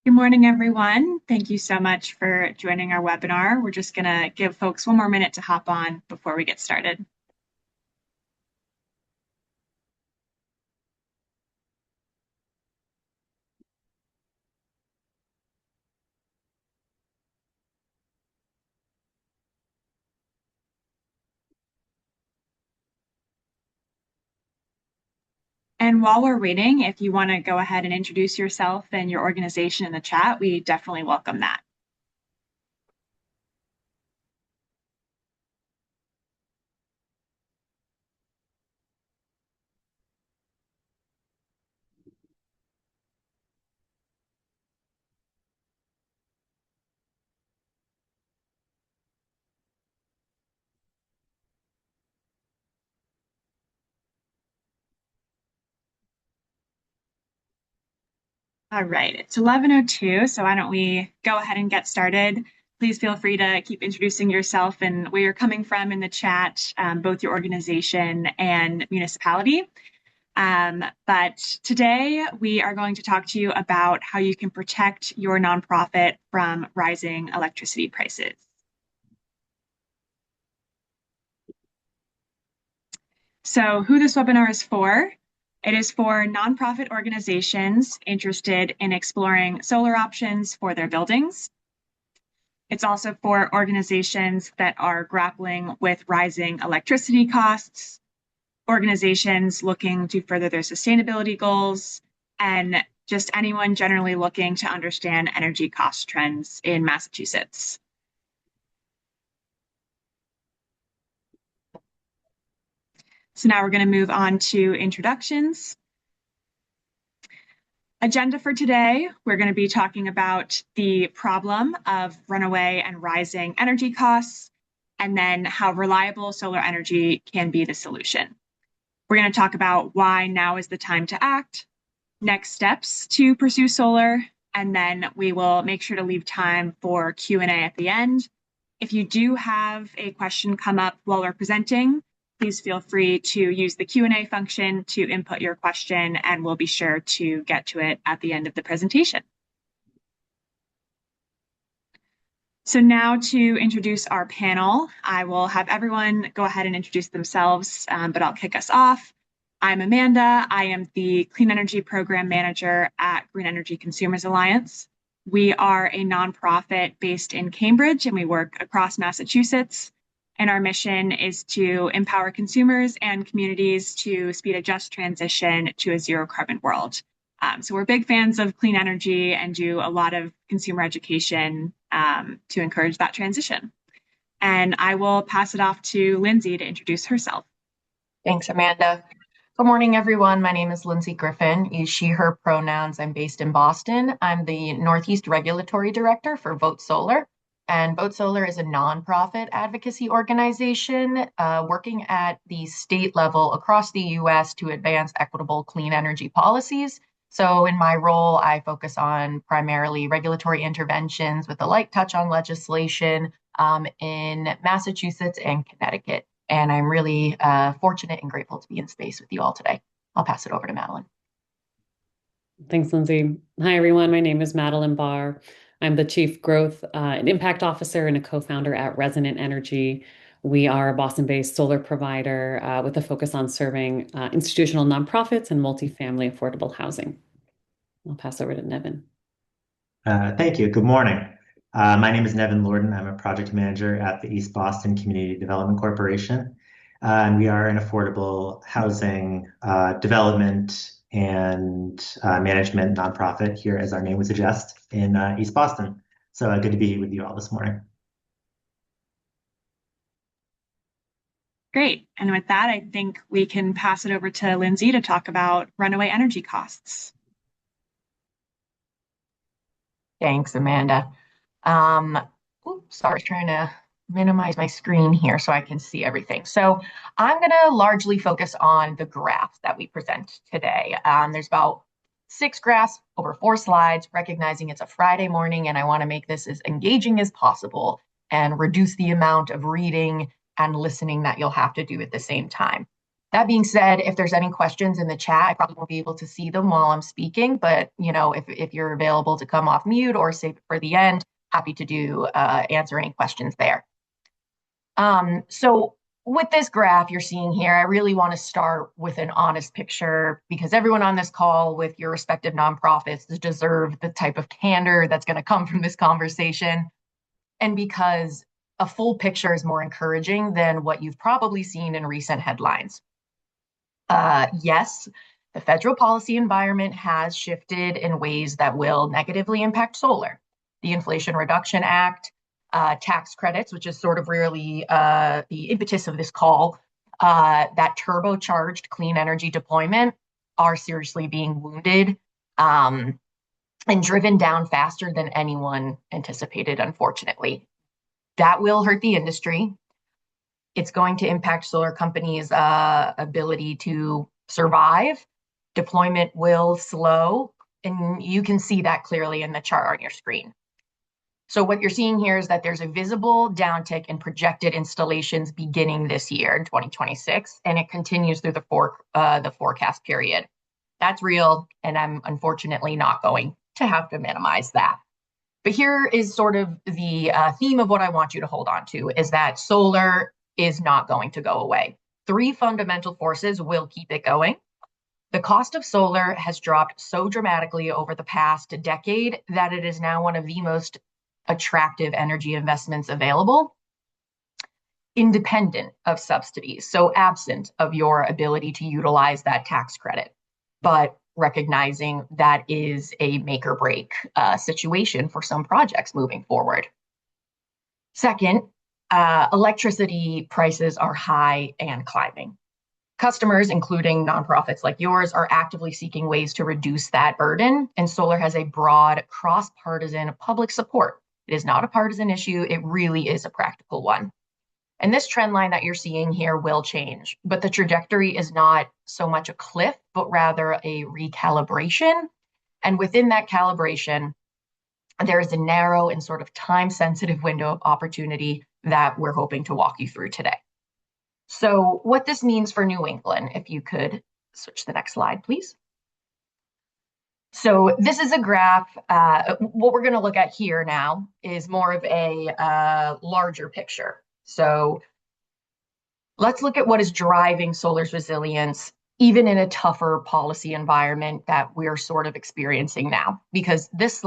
Good morning, everyone. Thank you so much for joining our webinar. We're just going to give folks one more minute to hop on before we get started. And while we're waiting, if you want to go ahead and introduce yourself and your organization in the chat, we definitely welcome that. All right, it's 11:02, so why don't we go ahead and get started? Please feel free to keep introducing yourself and where you're coming from in the chat, both your organization and municipality. But today we are going to talk to you about how you can protect your nonprofit from rising electricity prices. So who this webinar is for? It is for nonprofit organizations interested in exploring solar options for their buildings. It's also for organizations that are grappling with rising electricity costs, organizations looking to further their sustainability goals, and just anyone generally looking to understand energy cost trends in Massachusetts. So now we're going to move on to introductions. Agenda for today, we're going to be talking about the problem of runaway and rising energy costs, and then how reliable solar energy can be the solution. We're going to talk about why now is the time to act, next steps to pursue solar, and then we will make sure to leave time for Q&A at the end. If you do have a question come up while we're presenting, please feel free to use the Q&A function to input your question, and we'll be sure to get to it at the end of the presentation. So now to introduce our panel, I will have everyone go ahead and introduce themselves, but I'll kick us off. I'm Amanda. I am the Clean Energy Program Manager at Green Energy Consumers Alliance. We are a nonprofit based in Cambridge, and we work across Massachusetts. And our mission is to empower consumers and communities to speed a just transition to a zero carbon world. So we're big fans of clean energy and do a lot of consumer education to encourage that transition. And I will pass it off to Lindsay to introduce herself. Thanks, Amanda. Good morning, everyone. My name is Lindsay Griffin. Use she, her pronouns. I'm based in Boston. I'm the Northeast Regulatory Director for Vote Solar. And Vote Solar is a nonprofit advocacy organization working at the state level across the U.S. to advance equitable clean energy policies. So in my role, I focus on primarily regulatory interventions with a light touch on legislation in Massachusetts and Connecticut. And I'm really fortunate and grateful to be in space with you all today. I'll pass it over to Madeline. Thanks, Lindsay. Hi, everyone. My name is Madeline Barr. I'm the Chief Growth and Impact Officer and a co-founder at Resonant Energy. We are a Boston-based solar provider with a focus on serving institutional nonprofits and multifamily affordable housing. I'll pass over to Nevin. Thank you. Good morning. My name is Nevin Lorden. I'm a project manager at the East Boston Community Development Corporation. And we are an affordable housing development and management nonprofit here, as our name would suggest, in East Boston. So good to be with you all this morning. Great. And with that, I think we can pass it over to Lindsay to talk about runaway energy costs. Thanks, Amanda. Sorry, trying to minimize my screen here so I can see everything. So I'm going to largely focus on the graphs that we present today. There's about 6 graphs over 4 slides, recognizing it's a Friday morning and I want to make this as engaging as possible and reduce the amount of reading and listening that you'll have to do at the same time. That being said, if there's any questions in the chat, I probably won't be able to see them while I'm speaking, but if you're available to come off mute or save it for the end, happy to answer any questions there. So with this graph you're seeing here, I really want to start with an honest picture because everyone on this call with your respective nonprofits deserve the type of candor that's going to come from this conversation. And because a full picture is more encouraging than what you've probably seen in recent headlines. Yes, the federal policy environment has shifted in ways that will negatively impact solar. The Inflation Reduction Act, tax credits, which is sort of really the impetus of this call, that turbocharged clean energy deployment are seriously being wounded and driven down faster than anyone anticipated, unfortunately. That will hurt the industry. It's going to impact solar companies' ability to survive. Deployment will slow, and you can see that clearly in the chart on your screen. So what you're seeing here is that there's a visible downtick in projected installations beginning this year in 2026, and it continues through the forecast period. That's real, and I'm unfortunately not going to have to minimize that. But here is sort of the theme of what I want you to hold on to, is that solar is not going to go away. 3 fundamental forces will keep it going. The cost of solar has dropped so dramatically over the past decade that it is now one of the most attractive energy investments available, independent of subsidies, so absent of your ability to utilize that tax credit, but recognizing that is a make or break situation for some projects moving forward. Second, electricity prices are high and climbing. Customers, including nonprofits like yours, are actively seeking ways to reduce that burden, and solar has a broad cross-partisan public support. It is not a partisan issue, it really is a practical one. And this trend line that you're seeing here will change, but the trajectory is not so much a cliff, but rather a recalibration. And within that calibration, there is a narrow and sort of time-sensitive window of opportunity that we're hoping to walk you through today. So what this means for New England, if you could switch to the next slide, please. So this is a graph. What we're going to look at here now is more of a larger picture. So let's look at what is driving solar's resilience, even in a tougher policy environment that we're sort of experiencing now, because this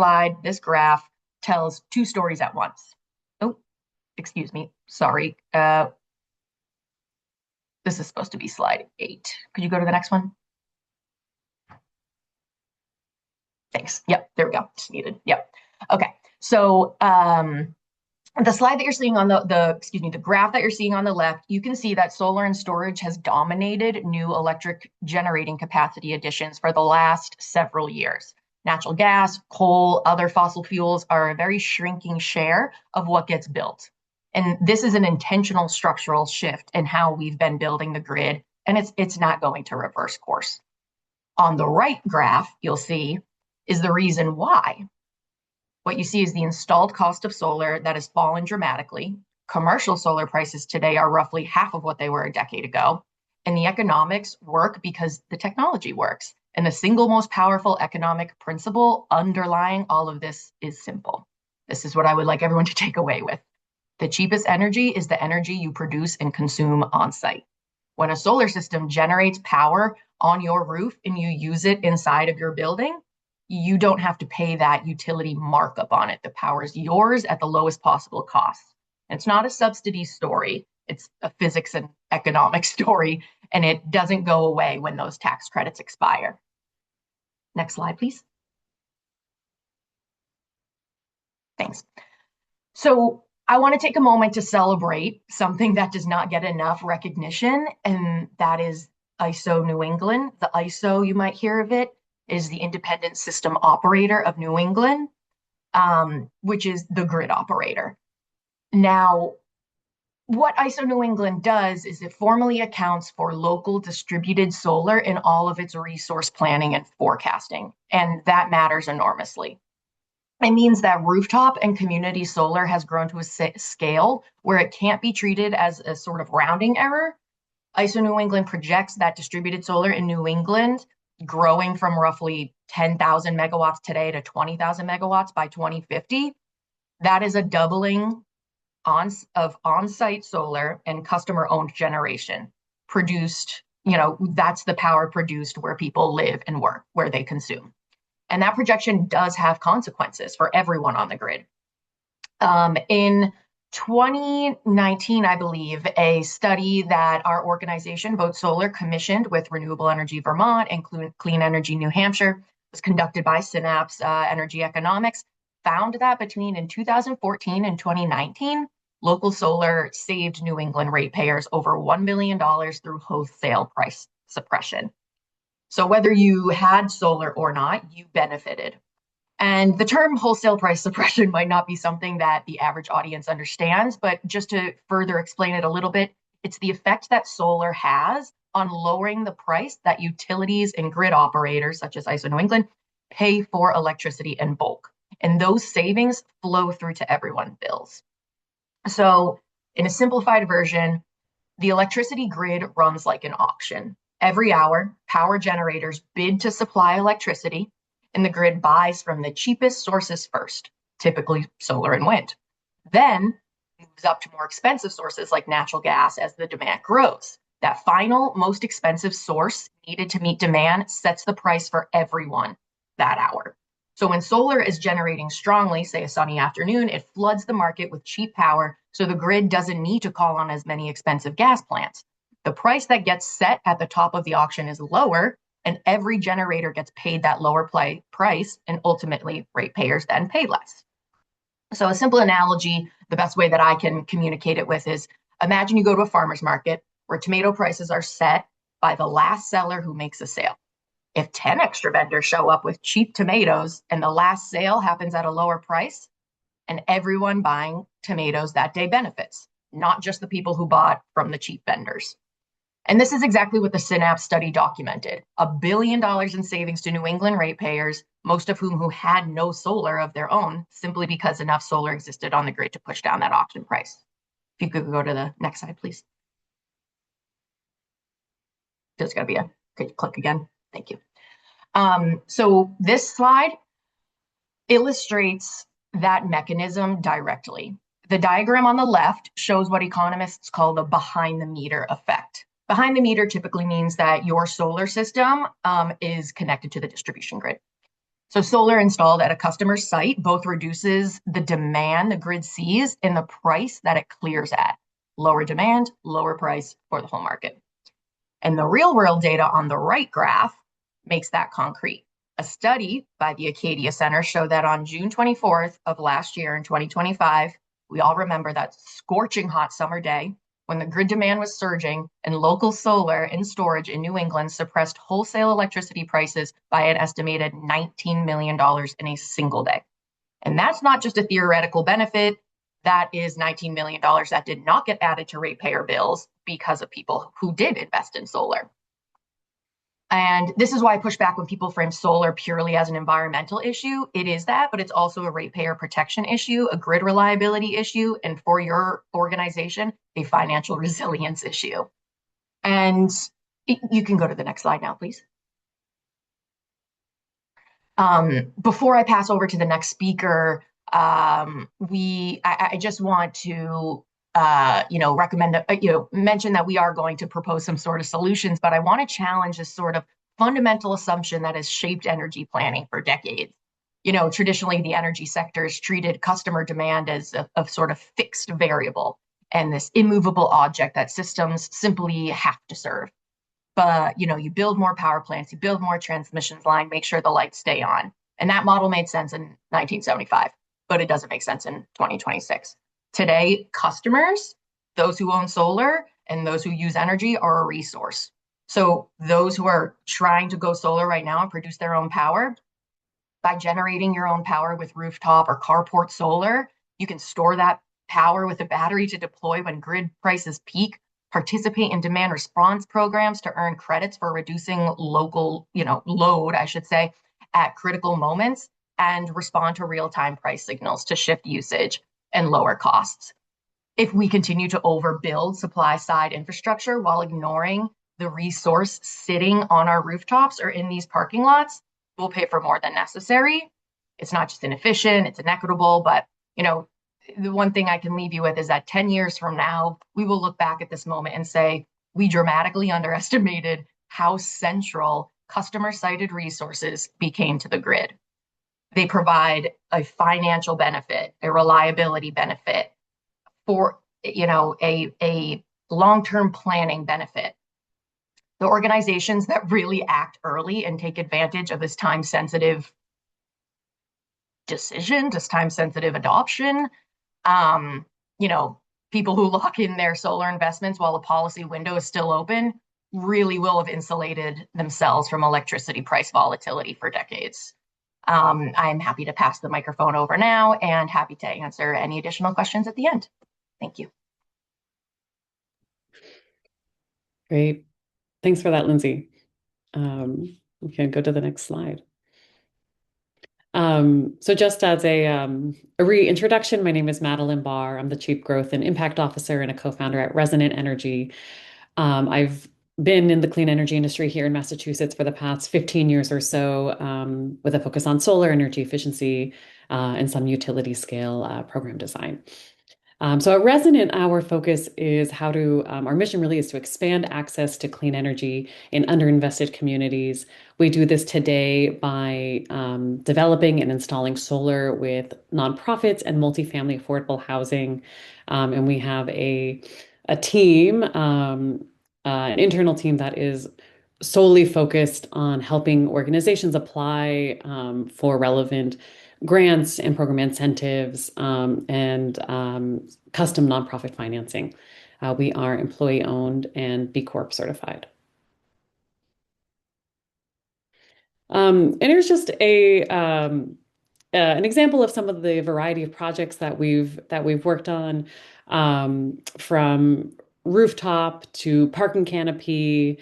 graph tells 2 stories at once. Oh, excuse me, sorry. This is supposed to be slide 8. Could you go to the next one? Thanks. Yep, there we go. Just needed. Yep. Okay. So the slide that you're seeing on the graph that you're seeing on the left, you can see that solar and storage has dominated new electric generating capacity additions for the last several years. Natural gas, coal, other fossil fuels are a very shrinking share of what gets built. And this is an intentional structural shift in how we've been building the grid, and it's not going to reverse course. On the right graph, you'll see is the reason why. What you see is the installed cost of solar that has fallen dramatically. Commercial solar prices today are roughly half of what they were a decade ago. And the economics work because the technology works. And the single most powerful economic principle underlying all of this is simple. This is what I would like everyone to take away with. The cheapest energy is the energy you produce and consume on site. When a solar system generates power on your roof and you use it inside of your building, you don't have to pay that utility markup on it. The power is yours at the lowest possible cost. And it's not a subsidy story. It's a physics and economics story, and it doesn't go away when those tax credits expire. Next slide, please. Thanks. So I want to take a moment to celebrate something that does not get enough recognition, and that is ISO New England. The ISO, you might hear of it, is the Independent System Operator of New England, which is the grid operator. Now, what ISO New England does is it formally accounts for local distributed solar in all of its resource planning and forecasting, and that matters enormously. It means that rooftop and community solar has grown to a scale where it can't be treated as a sort of rounding error. ISO New England projects that distributed solar in New England growing from roughly 10,000 megawatts today to 20,000 megawatts by 2050. That is a doubling of on-site solar and customer-owned generation produced. That's the power produced where people live and work, where they consume. And that projection does have consequences for everyone on the grid. In 2019, I believe, a study that our organization, Vote Solar, commissioned with Renewable Energy Vermont and Clean Energy New Hampshire, was conducted by Synapse Energy Economics, found that in 2014 and 2019, local solar saved New England ratepayers over $1 million through wholesale price suppression. So whether you had solar or not, you benefited. And the term wholesale price suppression might not be something that the average audience understands, but just to further explain it a little bit, it's the effect that solar has on lowering the price that utilities and grid operators, such as ISO New England, pay for electricity in bulk. And those savings flow through to everyone's bills. So in a simplified version, the electricity grid runs like an auction. Every hour, power generators bid to supply electricity, and the grid buys from the cheapest sources first, typically solar and wind. Then moves up to more expensive sources like natural gas as the demand grows. That final, most expensive source needed to meet demand sets the price for everyone that hour. So when solar is generating strongly, say a sunny afternoon, it floods the market with cheap power, so the grid doesn't need to call on as many expensive gas plants. The price that gets set at the top of the auction is lower, and every generator gets paid that lower price, and ultimately ratepayers then pay less. So a simple analogy, the best way that I can communicate it with is, imagine you go to a farmer's market where tomato prices are set by the last seller who makes a sale. If 10 extra vendors show up with cheap tomatoes and the last sale happens at a lower price, and everyone buying tomatoes that day benefits, not just the people who bought from the cheap vendors. And this is exactly what the Synapse study documented. $1 billion in savings to New England ratepayers, most of whom had no solar of their own, simply because enough solar existed on the grid to push down that auction price. If you could go to the next slide, please. There's got to be a good click again. Thank you. So this slide illustrates that mechanism directly. The diagram on the left shows what economists call the behind the meter effect. Behind the meter typically means that your solar system is connected to the distribution grid. So solar installed at a customer's site both reduces the demand the grid sees and the price that it clears at. Lower demand, lower price for the whole market. And the real world data on the right graph makes that concrete. A study by the Acadia Center showed that on June 24th of last year in 2025, we all remember that scorching hot summer day when the grid demand was surging and local solar and storage in New England suppressed wholesale electricity prices by an estimated $19 million in a single day. And that's not just a theoretical benefit. That is $19 million that did not get added to ratepayer bills because of people who did invest in solar. And this is why I push back when people frame solar purely as an environmental issue. It is that, but it's also a ratepayer protection issue, a grid reliability issue, and for your organization, a financial resilience issue. And you can go to the next slide now, please. Before I pass over to the next speaker, I just want to recommend that, mention that we are going to propose some sort of solutions, but I want to challenge this sort of fundamental assumption that has shaped energy planning for decades. Traditionally, the energy sector has treated customer demand as a sort of fixed variable and this immovable object that systems simply have to serve. But, you build more power plants, you build more transmission line, make sure the lights stay on. And that model made sense in 1975, but it doesn't make sense in 2026. Today, customers, those who own solar and those who use energy are a resource. So those who are trying to go solar right now and produce their own power, by generating your own power with rooftop or carport solar, you can store that power with a battery to deploy when grid prices peak, participate in demand response programs to earn credits for reducing local, load, I should say, at critical moments, and respond to real-time price signals to shift usage and lower costs. if we continue to overbuild supply side infrastructure while ignoring the resource sitting on our rooftops or in these parking lots, we'll pay for more than necessary. It's not just inefficient, it's inequitable, but the one thing I can leave you with is that 10 years from now, we will look back at this moment and say, we dramatically underestimated how central customer sited resources became to the grid. They provide a financial benefit, a reliability benefit, for a long-term planning benefit. The organizations that really act early and take advantage of this time-sensitive decision, this time-sensitive adoption, people who lock in their solar investments while the policy window is still open really will have insulated themselves from electricity price volatility for decades. I'm happy to pass the microphone over now and happy to answer any additional questions at the end. Thank you. Great. Thanks for that, Lindsay. We can go to the next slide. So just as a reintroduction, my name is Madeline Barr. I'm the Chief Growth and Impact Officer and a co-founder at Resonant Energy. I've been in the clean energy industry here in Massachusetts for the past 15 years or so, with a focus on solar energy efficiency and some utility scale program design. So at Resonant, our focus is our mission really is to expand access to clean energy in underinvested communities. We do this today by developing and installing solar with nonprofits and multifamily affordable housing. And we have a team, an internal team that is solely focused on helping organizations apply for relevant grants and program incentives and custom nonprofit financing. We are employee owned and B Corp certified. And here's just an example of some of the variety of projects that we've worked on, from rooftop to parking canopy.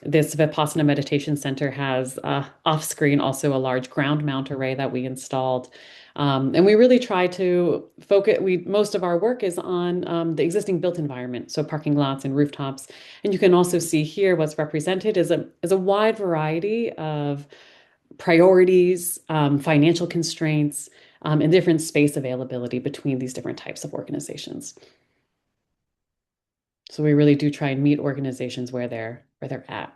This Vipassana meditation center has off screen also a large ground mount array that we installed. And we really try to focus, most of our work is on the existing built environment, so parking lots and rooftops. And you can also see here what's represented is a wide variety of priorities, financial constraints, and different space availability between these different types of organizations. So we really do try and meet organizations where they're at.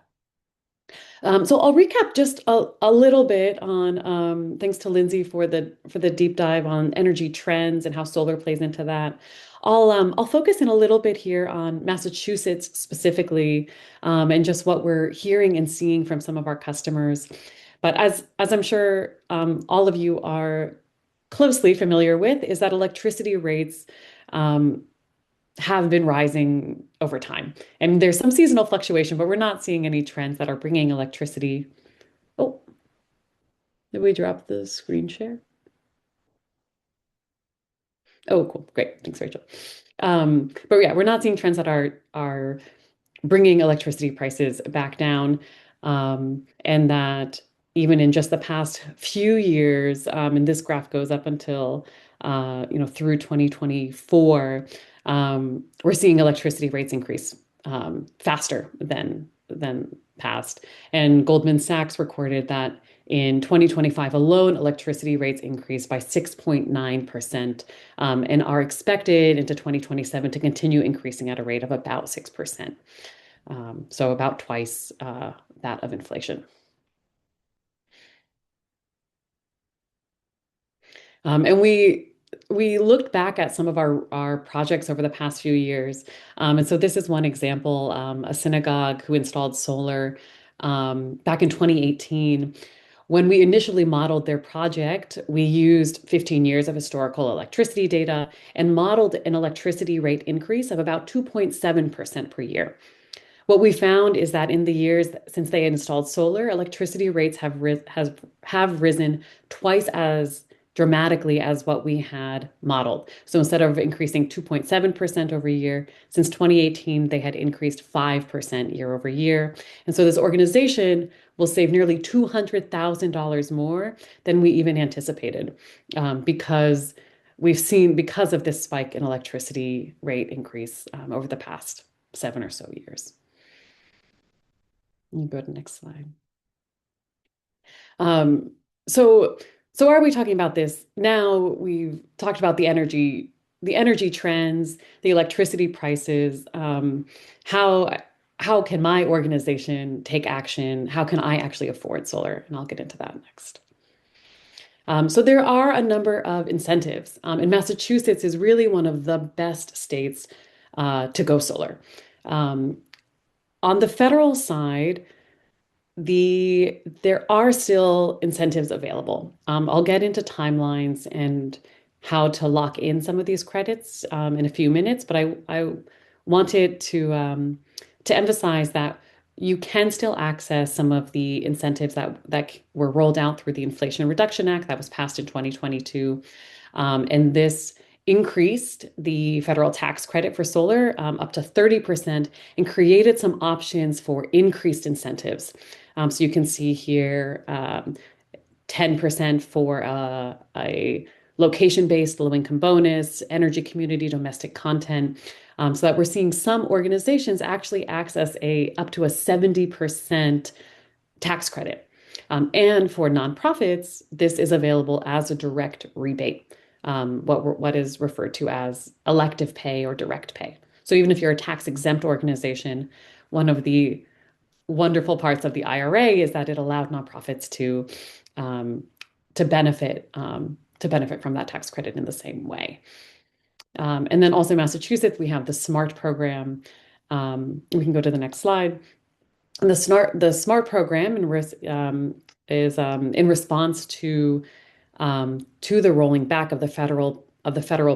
So I'll recap just a little bit on thanks to Lindsay for the deep dive on energy trends and how solar plays into that. I'll focus in a little bit here on Massachusetts specifically, and just what we're hearing and seeing from some of our customers. But as I'm sure all of you are closely familiar with, is that electricity rates have been rising over time. And there's some seasonal fluctuation, but we're not seeing any trends that are bringing electricity. Oh, did we drop the screen share? Oh, cool. Great. Thanks, Rachel. But yeah, we're not seeing trends that are bringing electricity prices back down. And that even in just the past few years, and this graph goes up until through 2024, we're seeing electricity rates increase faster than past. And Goldman Sachs recorded that in 2025 alone, electricity rates increased by 6.9%, and are expected into 2027 to continue increasing at a rate of about 6%. So about twice that of inflation. And we looked back at some of our projects over the past few years. And so this is one example, a synagogue who installed solar back in 2018. When we initially modeled their project, we used 15 years of historical electricity data and modeled an electricity rate increase of about 2.7% per year. What we found is that in the years since they installed solar, electricity rates have risen twice as dramatically as what we had modeled. So instead of increasing 2.7% over a year, since 2018, they had increased 5% year over year. And so this organization will save nearly $200,000 more than we even anticipated, because we've seen because of this spike in electricity rate increase over the past 7 or so years. You go to the next slide. Um, so so are we talking about this now? We've talked about the energy trends, the electricity prices. How can my organization take action? How can I actually afford solar? And I'll get into that next. So there are a number of incentives. And Massachusetts is really one of the best states to go solar. On the federal side, there are still incentives available. I'll get into timelines and how to lock in some of these credits in a few minutes, but I wanted to emphasize that you can still access some of the incentives that were rolled out through the Inflation Reduction Act that was passed in 2022. And this increased the federal tax credit for solar up to 30% and created some options for increased incentives. So you can see here 10% for a location-based low-income bonus, energy community, domestic content, so that we're seeing some organizations actually access up to a 70% tax credit. And for nonprofits, this is available as a direct rebate, what is referred to as elective pay or direct pay. So even if you're a tax-exempt organization, one of the wonderful parts of the IRA is that it allowed nonprofits to benefit from that tax credit in the same way. And then also in Massachusetts, we have the SMART program. We can go to the next slide. And the SMART program is in response to the rolling back of the federal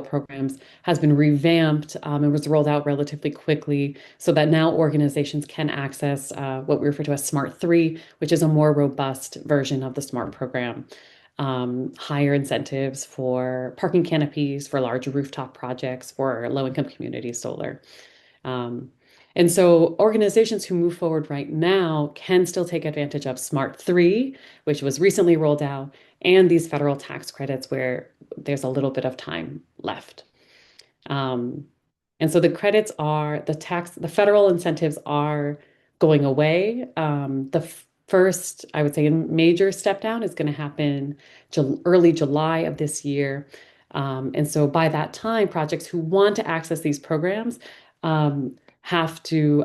programs, has been revamped and was rolled out relatively quickly so that now organizations can access what we refer to as SMART 3, which is a more robust version of the SMART program. Higher incentives for parking canopies, for large rooftop projects, for low-income community solar. And so organizations who move forward right now can still take advantage of SMART 3, which was recently rolled out, and these federal tax credits where there's a little bit of time left. And so the credits the federal incentives are going away. The first, I would say, major step down is going to happen early July of this year. And so by that time, projects who want to access these programs have to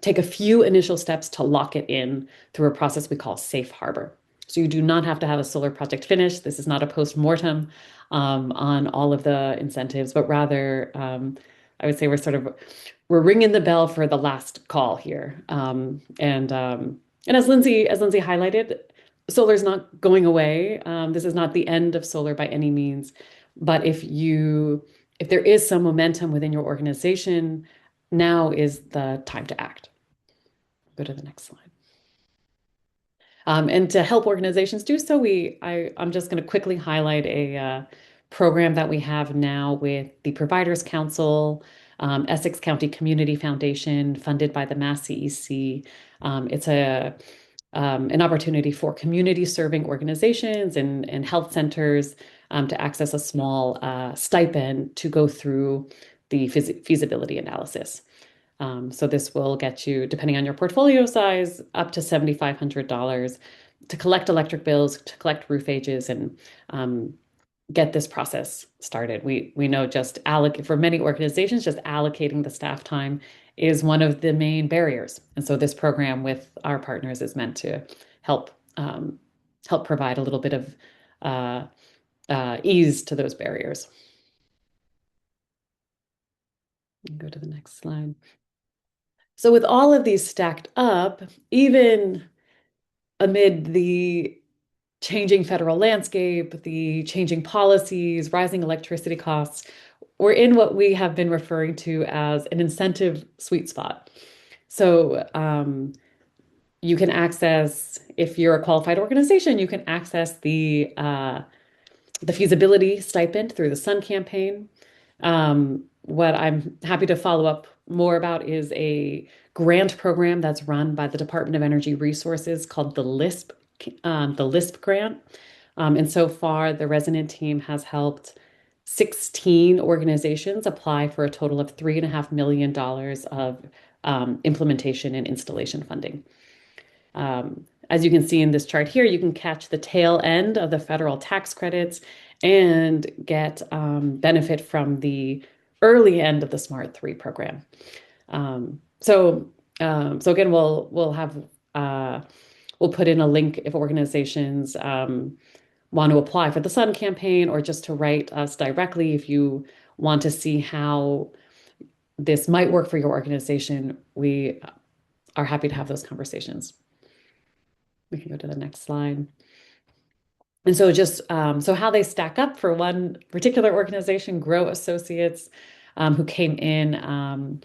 take a few initial steps to lock it in through a process we call safe harbor. So you do not have to have a solar project finished. This is not a post-mortem on all of the incentives, but rather, I would say we're ringing the bell for the last call here. And as Lindsay highlighted, solar is not going away. This is not the end of solar by any means. But if there is some momentum within your organization, now is the time to act. Go to the next slide. And to help organizations do so, I'm just going to quickly highlight a program that we have now with the Providers Council, Essex County Community Foundation, funded by the Mass CEC. It's an opportunity for community serving organizations and health centers to access a small stipend to go through the feasibility analysis. So this will get you, depending on your portfolio size, up to $7,500 to collect electric bills, to collect roof ages, and get this process started. We know for many organizations, just allocating the staff time is one of the main barriers. And so this program with our partners is meant to help provide a little bit of ease to those barriers. Go to the next slide. So with all of these stacked up, even amid the changing federal landscape, the changing policies, rising electricity costs, we're in what we have been referring to as an incentive sweet spot. So you can access, if you're a qualified organization, you can access the feasibility stipend through the SUN campaign. What I'm happy to follow up more about is a grant program that's run by the Department of Energy Resources called the LISP grant. And so far, the Resonant team has helped 16 organizations apply for a total of $3.5 million of implementation and installation funding. As you can see in this chart here, you can catch the tail end of the federal tax credits and get benefit from the early end of the Smart 3 program. So again, we'll put in a link if organizations want to apply for the Sun campaign or just to write us directly if you want to see how this might work for your organization. We are happy to have those conversations. We can go to the next slide. And so just so how they stack up for one particular organization, Grow Associates, who came in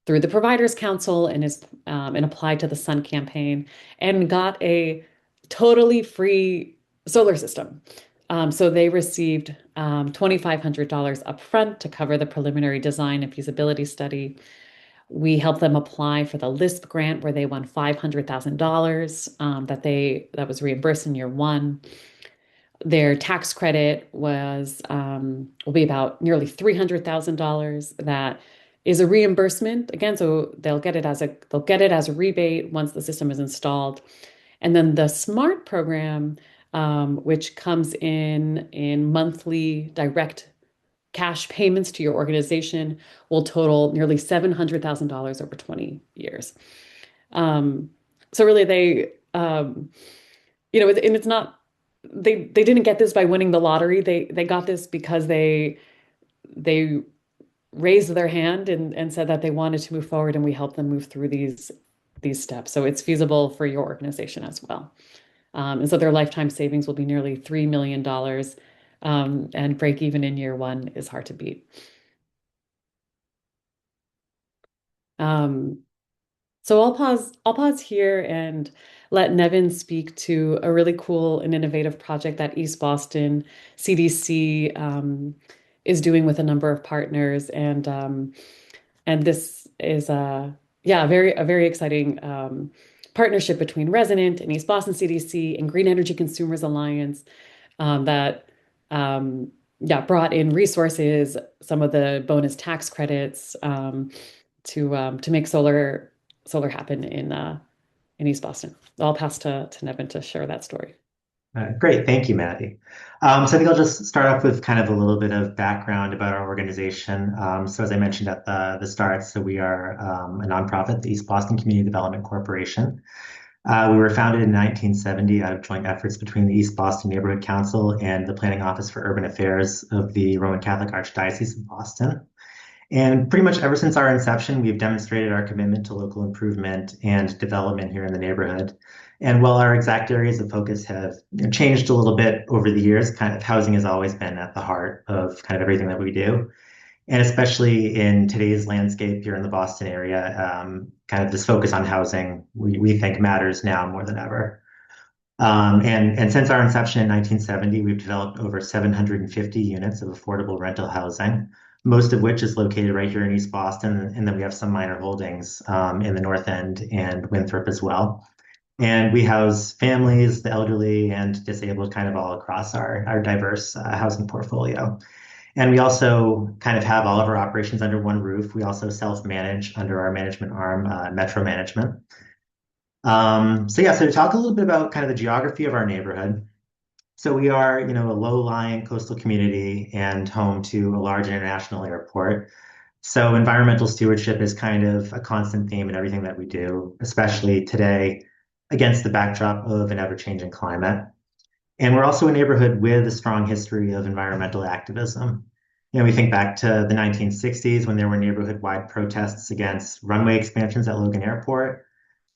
through the Providers Council and applied to the Sun campaign and got a totally free solar system. So they received $2,500 upfront to cover the preliminary design and feasibility study. We helped them apply for the LISP grant where they won $500,000 that was reimbursed in year one. Their tax credit will be about nearly $300,000. That is a reimbursement again, so they'll get it as a rebate once the system is installed. And then the SMART program, which comes in monthly direct cash payments to your organization, will total nearly $700,000 over 20 years. So really, and it's not they didn't get this by winning the lottery. They got this because they raised their hand and said that they wanted to move forward, and we helped them move through these steps. So it's feasible for your organization as well. And so their lifetime savings will be nearly $3 million, and break even in year one is hard to beat. So I'll pause here and let Nevin speak to a really cool and innovative project that East Boston CDC is doing with a number of partners, and this is a very exciting partnership between Resonant and East Boston CDC and Green Energy Consumers Alliance that brought in resources, some of the bonus tax credits to make solar happen in East Boston. I'll pass to Nevin to share that story. Great, thank you, Maddie. So I think I'll just start off with kind of a little bit of background about our organization. So as I mentioned at the start, so we are a nonprofit, the East Boston Community Development Corporation. We were founded in 1970 out of joint efforts between the East Boston Neighborhood Council and the Planning Office for Urban Affairs of the Roman Catholic Archdiocese of Boston. And pretty much ever since our inception, we've demonstrated our commitment to local improvement and development here in the neighborhood. And while our exact areas of focus have changed a little bit over the years, kind of housing has always been at the heart of kind of everything that we do. And especially in today's landscape here in the Boston area, kind of this focus on housing, we think matters now more than ever. And since our inception in 1970, we've developed over 750 units of affordable rental housing, most of which is located right here in East Boston. And then we have some minor holdings in the North End and Winthrop as well. And we house families, the elderly, and disabled kind of all across our diverse housing portfolio. And we also kind of have all of our operations under one roof. We also self-manage under our management arm, Metro Management. So to talk a little bit about kind of the geography of our neighborhood. So we are, a low-lying coastal community and home to a large international airport. So environmental stewardship is kind of a constant theme in everything that we do, especially today against the backdrop of an ever-changing climate. And we're also a neighborhood with a strong history of environmental activism. We think back to the 1960s when there were neighborhood-wide protests against runway expansions at Logan Airport,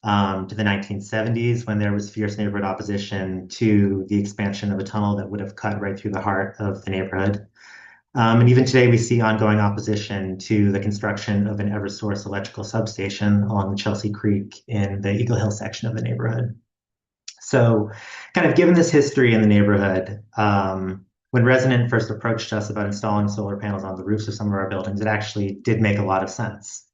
to the 1970s when there was fierce neighborhood opposition to the expansion of a tunnel that would have cut right through the heart of the neighborhood. And even today, we see ongoing opposition to the construction of an Eversource electrical substation along the Chelsea Creek in the Eagle Hill section of the neighborhood. So kind of given this history in the neighborhood, when Resonant first approached us about installing solar panels on the roofs of some of our buildings, it actually did make a lot of sense.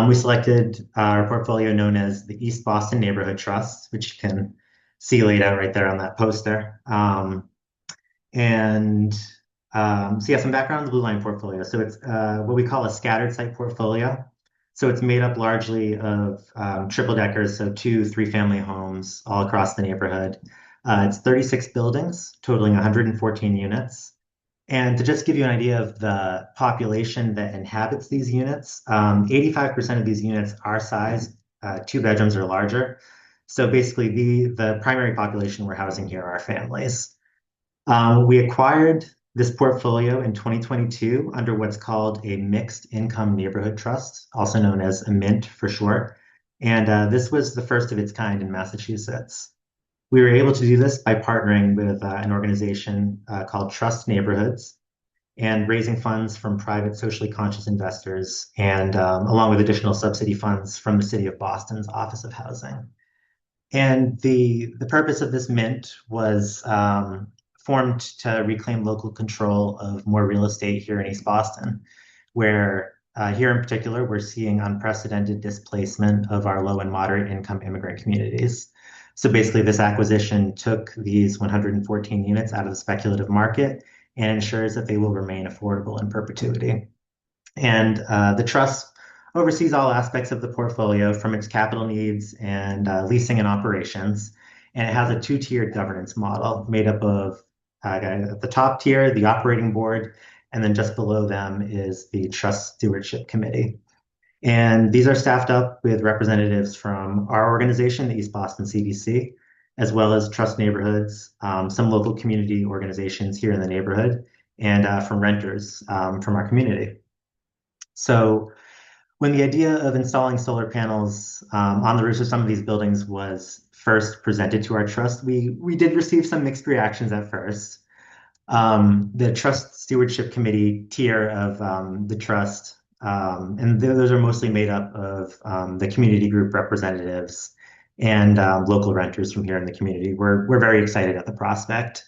We selected our portfolio known as the East Boston Neighborhood Trust, which you can see laid out right there on that poster. And So yeah, some background on the Blue Line portfolio. So it's what we call a scattered site portfolio. So it's made up largely of triple deckers, so 2, 3 family homes all across the neighborhood. It's 36 buildings, totaling 114 units. And to just give you an idea of the population that inhabits these units, 85% of these units are sized 2 bedrooms or larger. So basically, the primary population we're housing here are families. We acquired this portfolio in 2022 under what's called a mixed income neighborhood trust, also known as a MINT for short. And this was the first of its kind in Massachusetts. We were able to do this by partnering with an organization called Trust Neighborhoods and raising funds from private socially conscious investors and along with additional subsidy funds from the City of Boston's Office of Housing. And the purpose of this mint was formed to reclaim local control of more real estate here in East Boston, where here in particular, we're seeing unprecedented displacement of our low and moderate income immigrant communities. So basically, this acquisition took these 114 units out of the speculative market and ensures that they will remain affordable in perpetuity. And the trust oversees all aspects of the portfolio from its capital needs and leasing and operations. And it has a two-tiered governance model made up of at the top tier, the operating board, and then just below them is the trust stewardship committee. And these are staffed up with representatives from our organization, the East Boston CDC, as well as trust neighborhoods, some local community organizations here in the neighborhood, and from renters from our community. So when the idea of installing solar panels on the roofs of some of these buildings was first presented to our trust, we did receive some mixed reactions at first. The Trust Stewardship Committee tier of the trust, and those are mostly made up of the community group representatives and local renters from here in the community. We're very excited at the prospect.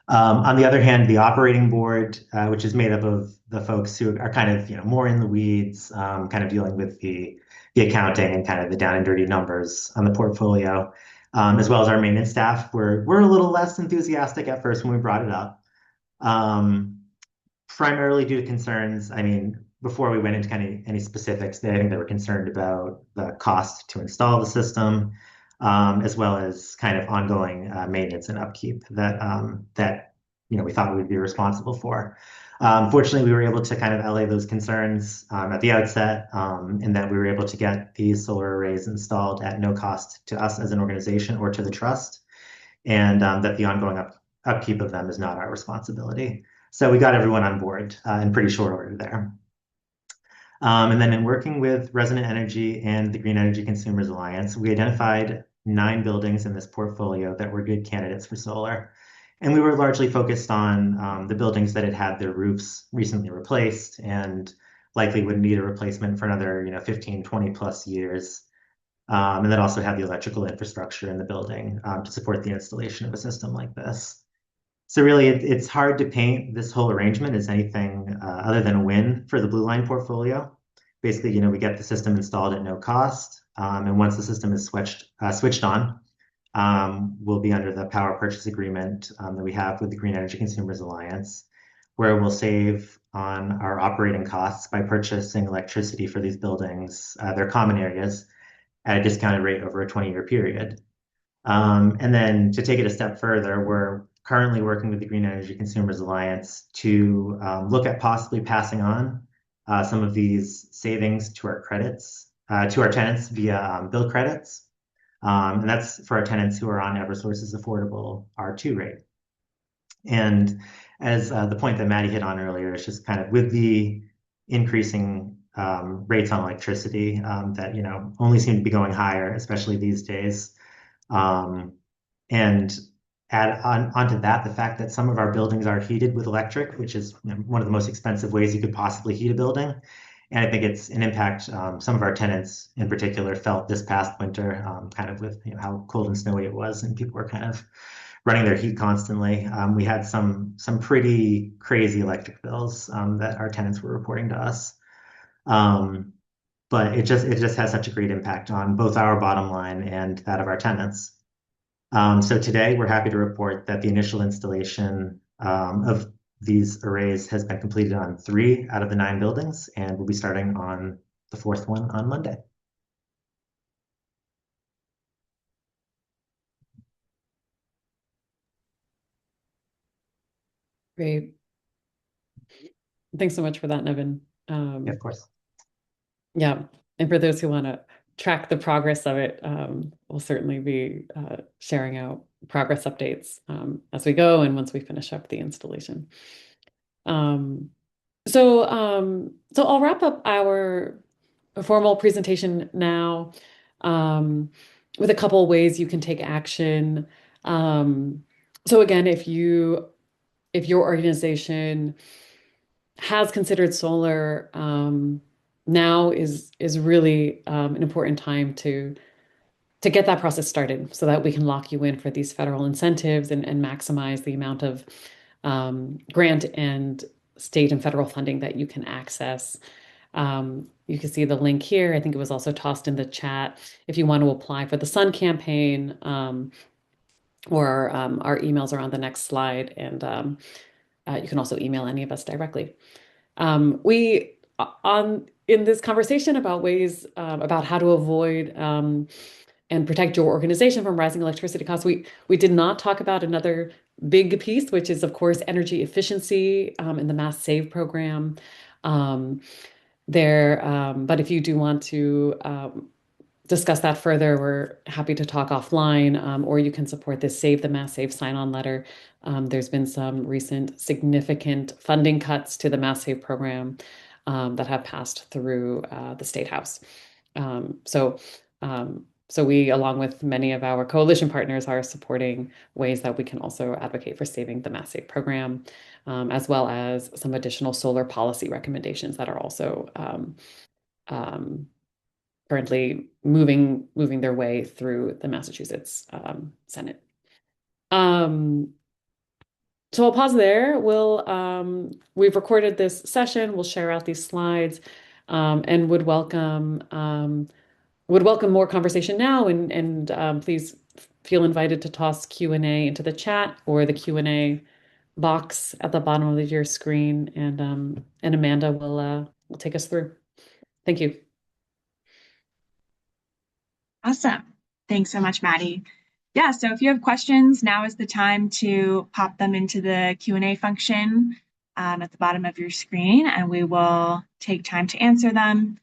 On the other hand, the operating board, which is made up of the folks who are kind of more in the weeds, kind of dealing with the accounting and kind of the down and dirty numbers on the portfolio, as well as our maintenance staff, we're a little less enthusiastic at first when we brought it up. Um, Primarily due to concerns. I mean, before we went into kind of any specifics, I think they were concerned about the cost to install the system, as well as kind of ongoing maintenance and upkeep that we thought we would be responsible for. Fortunately, we were able to kind of allay those concerns at the outset, and that we were able to get these solar arrays installed at no cost to us as an organization or to the trust, and that the ongoing upkeep of them is not our responsibility. So we got everyone on board in pretty short order there. And then in working with Resonant Energy and the Green Energy Consumers Alliance, we identified 9 buildings in this portfolio that were good candidates for solar. And we were largely focused on the buildings that had had their roofs recently replaced and likely would need a replacement for another 15, 20 plus years. And then also have the electrical infrastructure in the building to support the installation of a system like this. So really, it's hard to paint this whole arrangement as anything other than a win for the Blue Line portfolio. Basically, we get the system installed at no cost, and once the system is switched on, we'll be under the power purchase agreement that we have with the Green Energy Consumers Alliance, where we'll save on our operating costs by purchasing electricity for these buildings, their common areas, at a discounted rate over a 20-year period. And then to take it a step further, we're currently working with the Green Energy Consumers Alliance to look at possibly passing on some of these savings to our tenants via bill credits. And that's for our tenants who are on Eversource's affordable R2 rate. And as the point that Maddie hit on earlier, it's just kind of with the increasing rates on electricity that only seem to be going higher, especially these days. And add onto that the fact that some of our buildings are heated with electric, which is one of the most expensive ways you could possibly heat a building. And I think it's an impact some of our tenants in particular felt this past winter, kind of with how cold and snowy it was, and people were kind of running their heat constantly. We had some pretty crazy electric bills that our tenants were reporting to us. But it just has such a great impact on both our bottom line and that of our tenants. So today we're happy to report that the initial installation of these arrays has been completed on 3 out of the 9 buildings, and we'll be starting on the 4th one on Monday. Great. Thanks so much for that, Nevin. Yeah, of course. Yeah, and for those who want to track the progress of it, we'll certainly be sharing out progress updates as we go and once we finish up the installation. So I'll wrap up our formal presentation now with a couple of ways you can take action. So again, if your organization has considered solar, now is really an important time to get that process started so that we can lock you in for these federal incentives and maximize the amount of grant and state and federal funding that you can access. You can see the link here. I think it was also tossed in the chat if you want to apply for the Sun campaign, or our emails are on the next slide, and you can also email any of us directly. In this conversation about ways about how to avoid and protect your organization from rising electricity costs, we did not talk about another big piece, which is, of course, energy efficiency in the Mass Save program. But if you do want to discuss that further, we're happy to talk offline, or you can support this Save the Mass Save sign-on letter. There's been some recent significant funding cuts to the Mass Save program that have passed through the State House. So we, along with many of our coalition partners, are supporting ways that we can also advocate for saving the Mass Save program, as well as some additional solar policy recommendations that are also currently moving their way through the Massachusetts Senate. So I'll pause there. We've recorded this session. We'll share out these slides, and would welcome more conversation now. And please feel invited to toss Q&A into the chat or the Q&A box at the bottom of your screen, and Amanda will take us through. Thank you. Awesome. Thanks so much, Maddie. Yeah, so if you have questions, now is the time to pop them into the Q&A function at the bottom of your screen, and we will take time to answer them.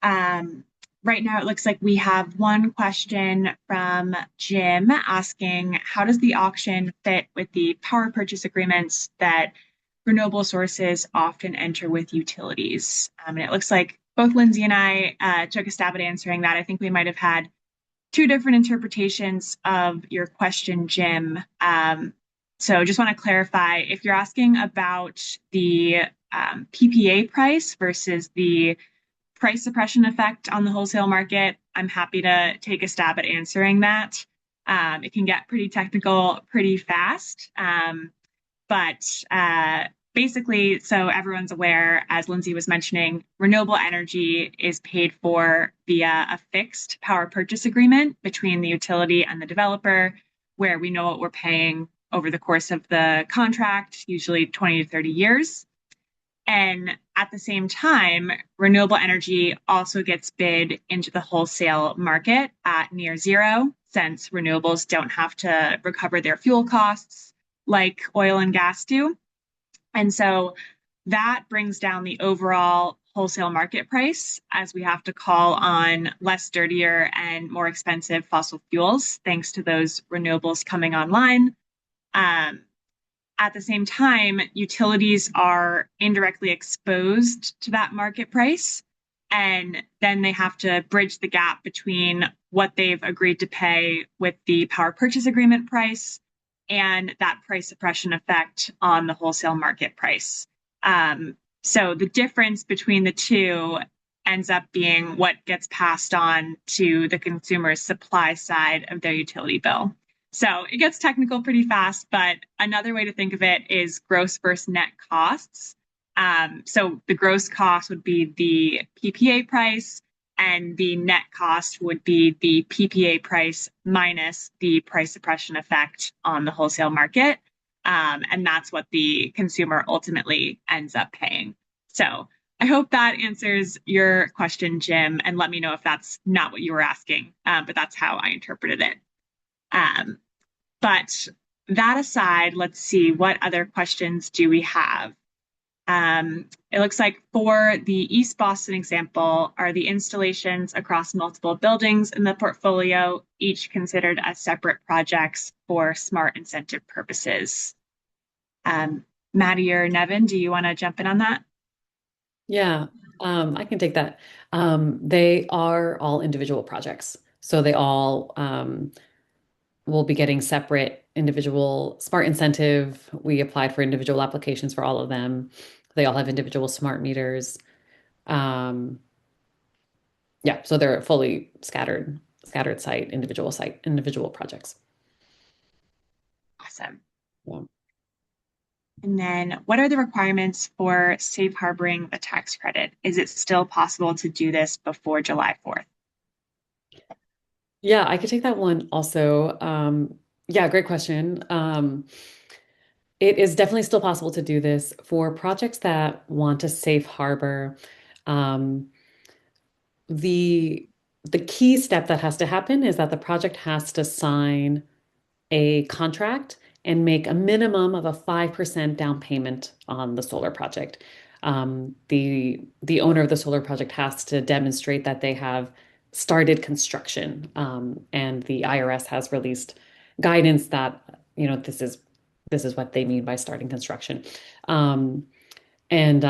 Right now, it looks like we have one question from Jim asking, how does the auction fit with the power purchase agreements that renewable sources often enter with utilities? And it looks like both Lindsay and I took a stab at answering that. I think we might have had 2 different interpretations of your question, Jim. So just want to clarify, if you're asking about the PPA price versus the price suppression effect on the wholesale market, I'm happy to take a stab at answering that. It can get pretty technical pretty fast. But basically, so everyone's aware, as Lindsay was mentioning, renewable energy is paid for via a fixed power purchase agreement between the utility and the developer, where we know what we're paying over the course of the contract, usually 20 to 30 years. And at the same time, renewable energy also gets bid into the wholesale market at near zero, since renewables don't have to recover their fuel costs like oil and gas do. And so that brings down the overall wholesale market price, as we have to call on less dirtier and more expensive fossil fuels, thanks to those renewables coming online. At the same time, utilities are indirectly exposed to that market price, and then they have to bridge the gap between what they've agreed to pay with the power purchase agreement price and that price suppression effect on the wholesale market price. So the difference between the two ends up being what gets passed on to the consumer's supply side of their utility bill. So it gets technical pretty fast, but another way to think of it is gross versus net costs. So the gross cost would be the PPA price, and the net cost would be the PPA price minus the price suppression effect on the wholesale market. And that's what the consumer ultimately ends up paying. So I hope that answers your question, Jim, and let me know if that's not what you were asking, but that's how I interpreted it. Um, but that aside, let's see, what other questions do we have? It looks like for the East Boston example, are the installations across multiple buildings in the portfolio, each considered as separate projects for smart incentive purposes? Maddie or Nevin, do you want to jump in on that? Yeah, I can take that. They are all individual projects. So they all will be getting separate individual smart incentive. We applied for individual applications for all of them. They all have individual smart meters. Um, yeah, so they're fully scattered site, individual projects. Awesome. Yeah. And then what are the requirements for safe harboring the tax credit? Is it still possible to do this before July 4th? Yeah, I could take that one also. Yeah, great question. It is definitely still possible to do this for projects that want to safe harbor. Um, the the key step that has to happen is that the project has to sign a contract and make a minimum of a 5% down payment on the solar project. The owner of the solar project has to demonstrate that they have started construction, and the IRS has released guidance that this is what they mean by starting construction. Um, and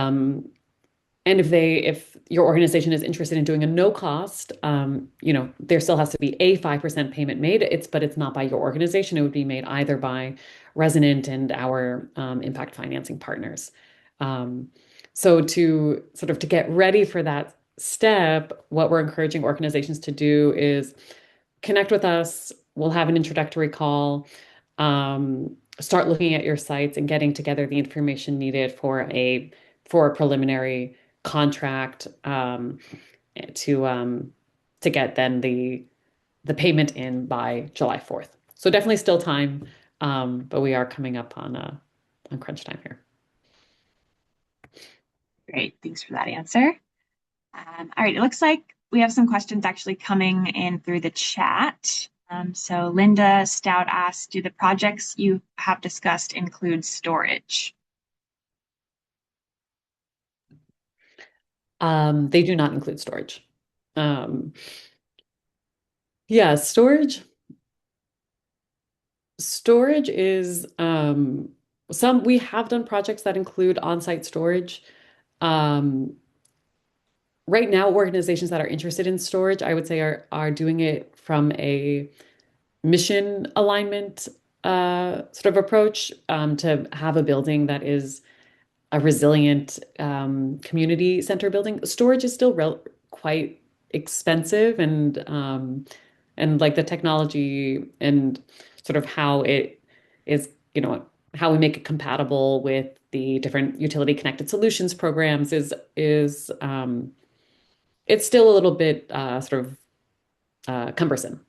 if your organization is interested in doing a no cost, there still has to be a 5% payment made. But it's not by your organization. It would be made either by Resonant and our impact financing partners. Um, so to get ready for that step, what we're encouraging organizations to do is connect with us. We'll have an introductory call. Start looking at your sites and getting together the information needed for a preliminary contract, to get then the payment in by July 4th. So definitely still time, but we are coming up on crunch time here. Great, thanks for that answer. All right, it looks like we have some questions actually coming in through the chat. So Linda Stout asked, do the projects you have discussed include storage? They do not include storage. Yeah, storage is some we have done projects that include on-site storage. Um, right now, organizations that are interested in storage, I would say, are doing it from a mission alignment sort of approach, to have a building that is a resilient community center building. Storage is still quite expensive, and like the technology and sort of how it is, how we make it compatible with the different utility connected solutions programs is it's still a little bit sort of cumbersome.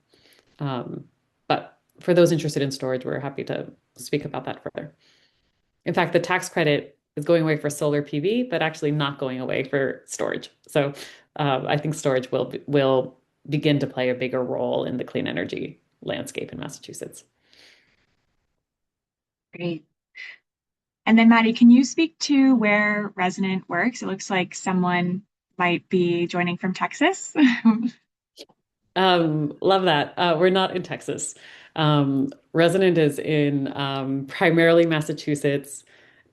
But for those interested in storage, we're happy to speak about that further. In fact, the tax credit is going away for solar PV, but actually not going away for storage. So I think storage will begin to play a bigger role in the clean energy landscape in Massachusetts. Great. And then Maddie, can you speak to where Resonant works? It looks like someone might be joining from Texas. Love that. We're not in Texas. Resonant is in primarily Massachusetts,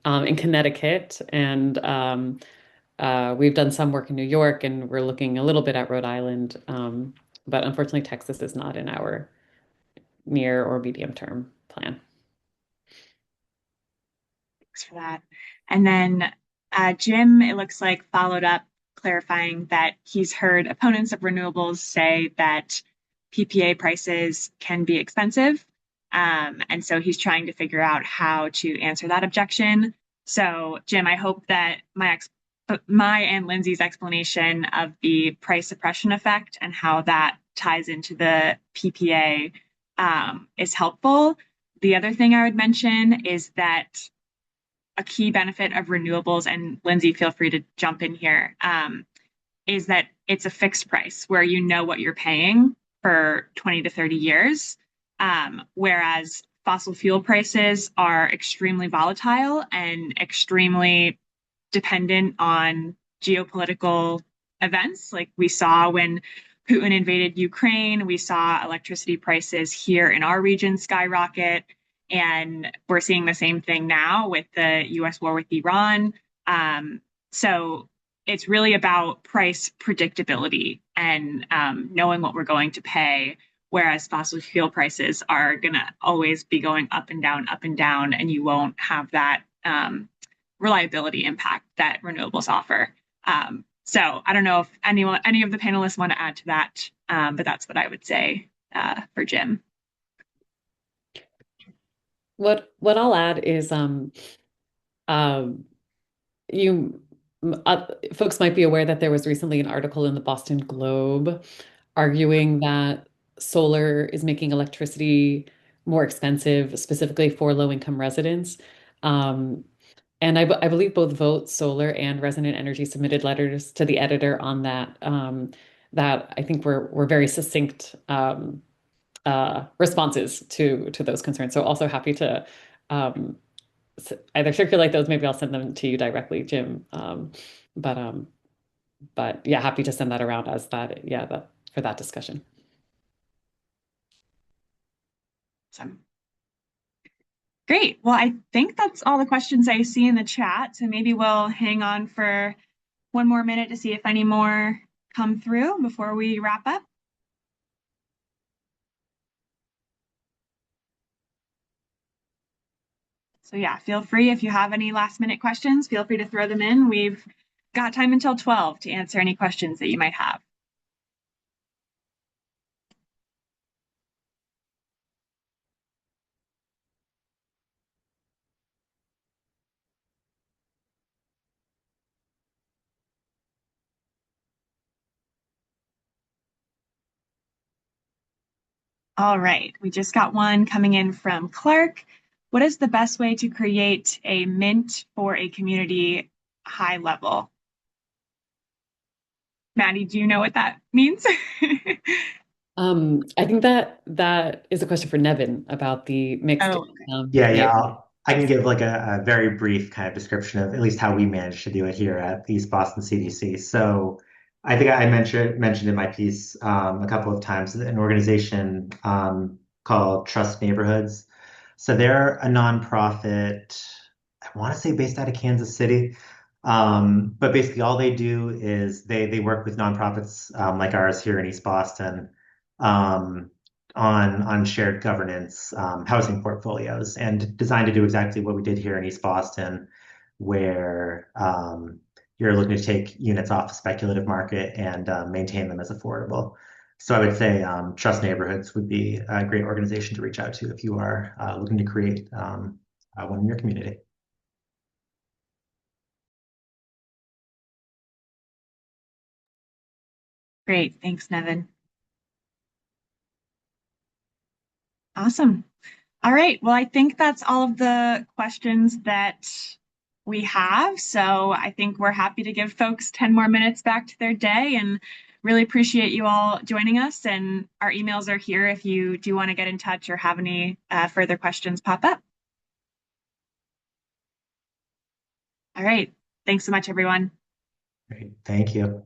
in Connecticut, and we've done some work in New York, and we're looking a little bit at Rhode Island. But unfortunately, Texas is not in our near or medium term plan. Thanks for that. And then Jim, it looks like, followed up clarifying that he's heard opponents of renewables say that PPA prices can be expensive. And so he's trying to figure out how to answer that objection. So, Jim, I hope that my and Lindsay's explanation of the price suppression effect and how that ties into the PPA is helpful. The other thing I would mention is that a key benefit of renewables, and Lindsay, feel free to jump in here, is that it's a fixed price where you know what you're paying for 20 to 30 years. Whereas fossil fuel prices are extremely volatile and extremely dependent on geopolitical events. Like we saw when Putin invaded Ukraine, we saw electricity prices here in our region skyrocket. And we're seeing the same thing now with the US war with Iran. So it's really about price predictability and knowing what we're going to pay. Whereas fossil fuel prices are going to always be going up and down, and you won't have that reliability impact that renewables offer. So I don't know if any of the panelists want to add to that, but that's what I would say for Jim. What I'll add is you folks might be aware that there was recently an article in the Boston Globe arguing that solar is making electricity more expensive, specifically for low-income residents. And I believe both Vote Solar and Resonant Energy submitted letters to the editor on that. That I think were very succinct responses to those concerns. So also happy to either circulate those. Maybe I'll send them to you directly, Jim. But yeah, happy to send that around as for that discussion. Awesome. Great. Well, I think that's all the questions I see in the chat. So maybe we'll hang on for one more minute to see if any more come through before we wrap up. So yeah, feel free if you have any last minute questions, feel free to throw them in. We've got time until 12 to answer any questions that you might have. All right, we just got one coming in from Clark. What is the best way to create a mint for a community high level? Maddie, do you know what that means? I think that is a question for Nevin about the mixed Oh, income. Yeah. I can give like a very brief kind of description of at least how we managed to do it here at the East Boston CDC. So I think I mentioned in my piece a couple of times an organization called Trust Neighborhoods. So they're a nonprofit, I want to say based out of Kansas City. But basically all they do is they work with nonprofits like ours here in East Boston. Um, on shared governance housing portfolios and designed to do exactly what we did here in East Boston, where you're looking to take units off the speculative market and maintain them as affordable. So I would say Trust Neighborhoods would be a great organization to reach out to if you are looking to create one in your community. great. Thanks, Nevin. Awesome. All right. Well, I think that's all of the questions that we have. So I think we're happy to give folks 10 more minutes back to their day and really appreciate you all joining us. And our emails are here if you do want to get in touch or have any further questions pop up. All right. Thanks so much, everyone. Great. Thank you.